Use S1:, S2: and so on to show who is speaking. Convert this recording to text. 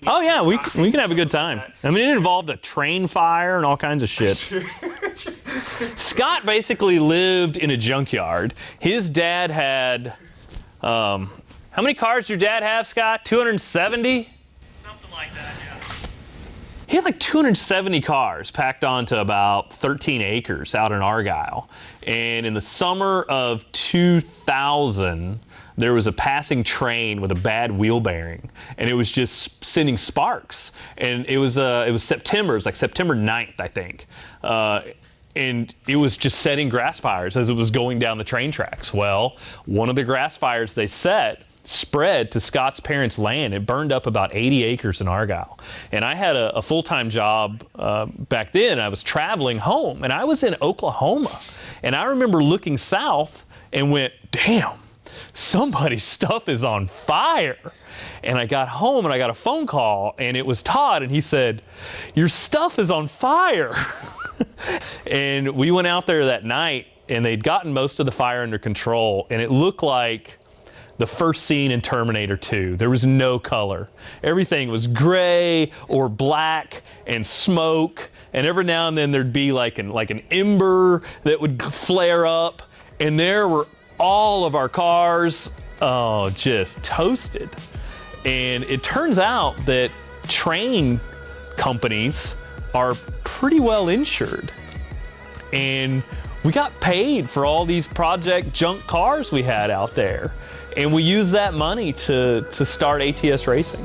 S1: Oh yeah, we can have a good time. I mean, it involved a train fire and all kinds of shit. Scott basically lived in a junkyard. His dad had, how many cars did your dad have, Scott? 270?
S2: Something like that, yeah.
S1: He had like 270 cars packed onto about 13 acres out in Argyle. And in the summer of 2000, there was a passing train with a bad wheel bearing, and it was just sending sparks. And it was September. It was like September 9th, I think. And it was just setting grass fires as it was going down the train tracks. Well, one of the grass fires they set spread to Scott's parents' land. It burned up about 80 acres in Argyle. And I had a full-time job back then. I was traveling home, and I was in Oklahoma. And I remember looking south and went, damn, somebody's stuff is on fire. And I got home and I got a phone call, and it was Todd, and he said, your stuff is on fire. And we went out there that night, and they'd gotten most of the fire under control, and it looked like the first scene in Terminator 2. There was no color. Everything was gray or black and smoke, and every now and then there'd be like an ember that would flare up, and there were all of our cars, just toasted. And it turns out that train companies are pretty well insured. And we got paid for all these project junk cars we had out there. And we used that money to start ATS Racing.